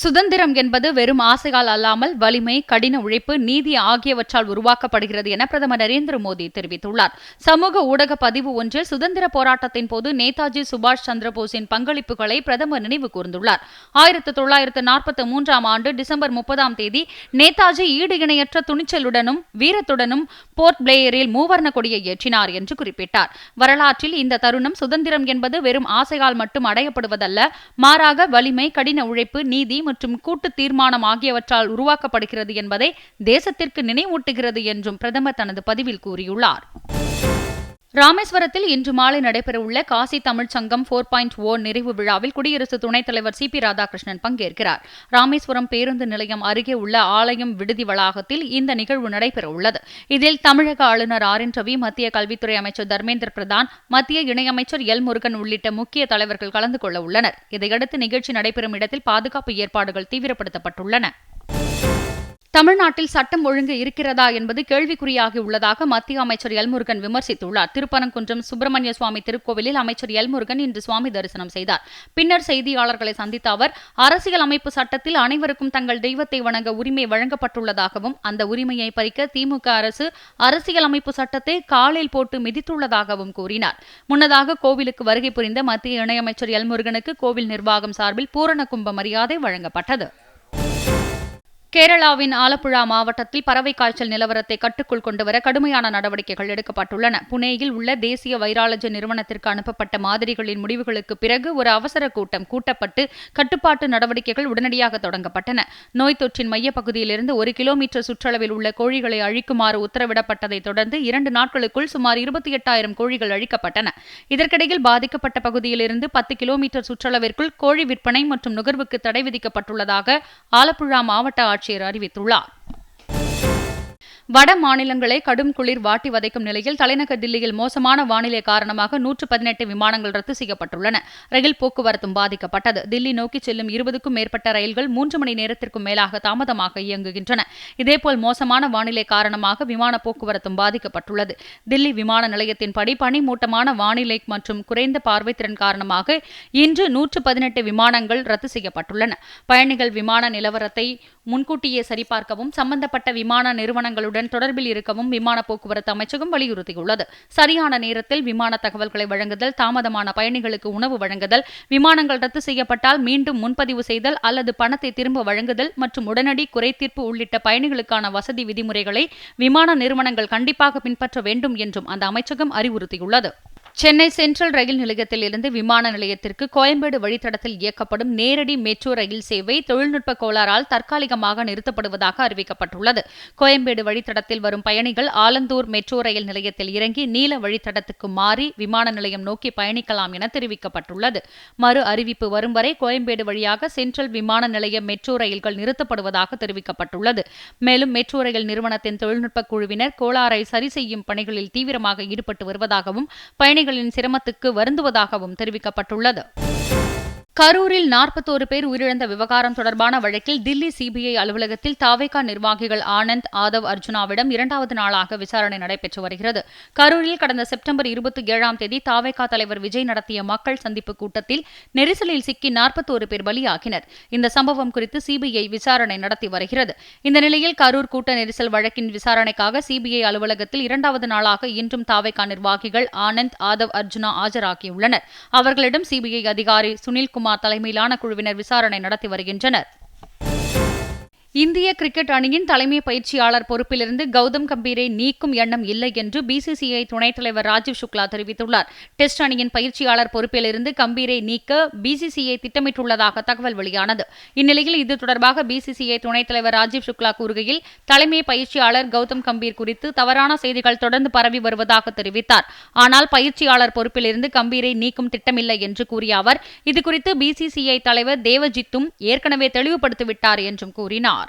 சுதந்திரம் என்பது வெறும் ஆசையால் அல்லாமல் வலிமை, கடின உழைப்பு, நீதி ஆகியவற்றால் உருவாக்கப்படுகிறது என பிரதமர் நரேந்திர மோடி தெரிவித்துள்ளார். சமூக ஊடக பதிவு ஒன்றில் சுதந்திர போராட்டத்தின் போது நேதாஜி சுபாஷ் சந்திரபோஸின் பங்களிப்புகளை பிரதமர் நினைவு கூர்ந்துள்ளார். 1943 ஆண்டு டிசம்பர் 30 நேதாஜி ஈடு இணையற்ற துணிச்சலுடனும் வீரத்துடனும் போர்ட் பிளேயரில் மூவர்ண கொடியை ஏற்றினார் என்று குறிப்பிட்டார். வரலாற்றில் இந்த தருணம் சுதந்திரம் என்பது வெறும் ஆசையால் மட்டும் அடையப்படுவதல்ல, மாறாக வலிமை, கடின உழைப்பு, நீதி மற்றும் கூட்டு தீர்மானம் ஆகியவற்றால் உருவாக்கப்படுகிறது என்பதை தேசத்திற்கு நினைவூட்டுகிறது என்றும் பிரதமர் தனது பதிவில் கூறியுள்ளார். ராமேஸ்வரத்தில் இன்று மாலை நடைபெறவுள்ள காசி தமிழ்ச் சங்கம் 4.0 நிறைவு விழாவில் குடியரசு துணைத் தலைவர் CP ராதாகிருஷ்ணன் பங்கேற்கிறார். ராமேஸ்வரம் பேருந்து நிலையம் அருகே உள்ள ஆலயம் விடுதி வளாகத்தில் இந்த நிகழ்வு நடைபெறவுள்ளது. இதில் தமிழக ஆளுநர் RN ரவி, மத்திய கல்வித்துறை அமைச்சர் தர்மேந்திர பிரதான், மத்திய இணையமைச்சர் முருகன் உள்ளிட்ட முக்கிய தலைவர்கள் கலந்து கொள்ள உள்ளனர். இதையடுத்து நிகழ்ச்சி நடைபெறும் இடத்தில் பாதுகாப்பு ஏற்பாடுகள் தீவிரப்படுத்தப்பட்டுள்ளன. தமிழ்நாட்டில் சட்டம் ஒழுங்கு இருக்கிறதா என்பது கேள்விக்குறியாகி உள்ளதாக மத்திய அமைச்சர் முருகன் விமர்சித்துள்ளார். திருப்பரங்குன்றம் சுப்பிரமணிய சுவாமி திருக்கோவிலில் அமைச்சர் முருகன் இன்று சுவாமி தரிசனம் செய்தார். பின்னர் செய்தியாளர்களை சந்தித்த அவர், அரசியல் அமைப்பு சட்டத்தில் அனைவருக்கும் தங்கள் தெய்வத்தை வணங்க உரிமை வழங்கப்பட்டுள்ளதாகவும், அந்த உரிமையை பறிக்க திமுக அரசு அரசியல் அமைப்பு சட்டத்தை காலில் போட்டு மிதித்துள்ளதாகவும் கூறினார். முன்னதாக கோவிலுக்கு வருகை புரிந்த மத்திய இணையமைச்சர் முருகனுக்கு கோவில் நிர்வாகம் சார்பில் பூரண கும்ப மரியாதை வழங்கப்பட்டது. கேரளாவின் ஆலப்புழா மாவட்டத்தில் பறவை காய்ச்சல் நிலவரத்தை கட்டுக்குள் கொண்டுவர கடுமையான நடவடிக்கைகள் எடுக்கப்பட்டுள்ளன. புனேயில் உள்ள தேசிய வைராலஜி நிறுவனத்திற்கு அனுப்பப்பட்ட மாதிரிகளின் முடிவுகளுக்கு பிறகு ஒரு அவசர கூட்டம் கூட்டப்பட்டு கட்டுப்பாட்டு நடவடிக்கைகள் உடனடியாக தொடங்கப்பட்டன. நோய் தொற்றின் மையப்பகுதியிலிருந்து 1 கிலோமீட்டர் சுற்றளவில் உள்ள கோழிகளை அழிக்குமாறு உத்தரவிடப்பட்டதை தொடர்ந்து 2 நாட்களுக்குள் சுமார் 28,000 கோழிகள் அழிக்கப்பட்டன. இதற்கிடையில் பாதிக்கப்பட்ட பகுதியிலிருந்து 10 கிலோமீட்டர் சுற்றளவிற்குள் கோழி விற்பனை மற்றும் நுகர்வுக்கு தடை விதிக்கப்பட்டுள்ளதாக ஆலப்புழா மாவட்ட ஆட்சியர் அறிவித்துள்ளார். வட மாநிலங்களை கடும் குளிர் வாட்டி வதைக்கும் நிலையில் தலைநகர் தில்லியில் மோசமான வானிலை காரணமாக 118 விமானங்கள் ரத்து செய்யப்பட்டுள்ளன. ரயில் போக்குவரத்தும் பாதிக்கப்பட்டது. தில்லி நோக்கி செல்லும் 20க்கும் மேற்பட்ட ரயில்கள் 3 மணி நேரத்திற்கும் மேலாக தாமதமாக இயங்குகின்றன. இதேபோல் மோசமான வானிலை காரணமாக விமான போக்குவரத்தும் பாதிக்கப்பட்டுள்ளது. தில்லி விமான நிலையத்தின்படி பனிமூட்டமான வானிலை மற்றும் குறைந்த பார்வைத்திறன் காரணமாக இன்று 118 விமானங்கள் ரத்து செய்யப்பட்டுள்ளன. பயணிகள் விமான நிலவரத்தை முன்கூட்டியே சரிபார்க்கவும், சம்பந்தப்பட்ட விமான நிறுவனங்களுடன் தொடர்பில் இருக்கவும் விமான போக்குவரத்து அமைச்சகம் வலியுறுத்தியுள்ளது. சரியான நேரத்தில் விமான தகவல்களை வழங்குதல், தாமதமான பயணிகளுக்கு உணவு வழங்குதல், விமானங்கள் ரத்து செய்யப்பட்டால் மீண்டும் முன்பதிவு செய்தல் அல்லது பணத்தை திரும்ப வழங்குதல் மற்றும் உடனடி குறைதீர்ப்பு உள்ளிட்ட பயணிகளுக்கான வசதி விதிமுறைகளை விமான நிறுவனங்கள் கண்டிப்பாக பின்பற்ற வேண்டும் என்றும் அந்த அமைச்சகம் அறிவுறுத்தியுள்ளது. சென்னை சென்ட்ரல் ரயில் நிலையத்தில் இருந்து விமான நிலையத்திற்கு கோயம்பேடு வழித்தடத்தில் இயக்கப்படும் நேரடி மெட்ரோ ரயில் சேவை தொழில்நுட்ப கோளாறால் தற்காலிகமாக நிறுத்தப்படுவதாக அறிவிக்கப்பட்டுள்ளது. கோயம்பேடு வழித்தடத்தில் வரும் பயணிகள் ஆலந்தூர் மெட்ரோ ரயில் நிலையத்தில் இறங்கி நீல வழித்தடத்துக்கு மாறி விமான நிலையம் நோக்கி பயணிக்கலாம் என தெரிவிக்கப்பட்டுள்ளது. மறு அறிவிப்பு வரும் வரை கோயம்பேடு வழியாக சென்ட்ரல் விமான நிலைய மெட்ரோ ரயில்கள் நிறுத்தப்படுவதாக தெரிவிக்கப்பட்டுள்ளது. மேலும் மெட்ரோ ரயில் நிறுவனத்தின் தொழில்நுட்ப குழுவினர் கோளாறை சரி செய்யும் பணிகளில் தீவிரமாக ஈடுபட்டு வருவதாகவும் பயணிகளின் சிரமத்துக்கு வருந்துவதாகவும் தெரிவிக்கப்பட்டுள்ளது. கரூரில் 41 பேர் உயிரிழந்த விவகாரம் தொடர்பான வழக்கில் தில்லி CBI அலுவலகத்தில் தாவேகா நிர்வாகிகள் ஆனந்த், ஆதவ் அர்ஜுனாவிடம் 2வது நாளாக விசாரணை நடைபெற்று வருகிறது. கரூரில் கடந்த செப்டம்பர் 27 தாவேகா தலைவர் விஜய் நடத்திய மக்கள் சந்திப்பு கூட்டத்தில் நெரிசலில் சிக்கி 41 பேர் பலியாகினர். இந்த சம்பவம் குறித்து CBI விசாரணை நடத்தி வருகிறது. இந்த நிலையில் கரூர் கூட்ட நெரிசல் வழக்கின் விசாரணைக்காக CBI அலுவலகத்தில் 2வது நாளாக இன்றும் தாவேகா நிர்வாகிகள் ஆனந்த், ஆதவ் அர்ஜுனா ஆஜராகியுள்ளனர். அவர்களிடம் CBI அதிகாரி சுனில்குமார் தலைமையிலான குழுவினர் விசாரணை நடத்தி வருகின்றனர். இந்திய கிரிக்கெட் அணியின் தலைமை பயிற்சியாளர் பொறுப்பிலிருந்து கௌதம் கம்பீரை நீக்கும் எண்ணம் இல்லை என்று BCCI துணைத் தலைவர் ராஜீவ் சுக்லா தெரிவித்துள்ளார். டெஸ்ட் அணியின் பயிற்சியாளர் பொறுப்பிலிருந்து கம்பீரை நீக்க BCCI திட்டமிட்டுள்ளதாக தகவல் வெளியானது. இந்நிலையில் இது தொடர்பாக BCCI துணைத் தலைவர் ராஜீவ் சுக்லா கூறுகையில், தலைமை பயிற்சியாளர் கௌதம் கம்பீர் குறித்து தவறான செய்திகள் தொடர்ந்து பரவி வருவதாக தெரிவித்தார். ஆனால் பயிற்சியாளர் பொறுப்பிலிருந்து கம்பீரை நீக்கும் திட்டமில்லை என்று கூறிய அவர், இதுகுறித்து BCCI தலைவர் தேவஜித்தும் ஏற்கனவே தெளிவுபடுத்திவிட்டார் என்றும் கூறினார்.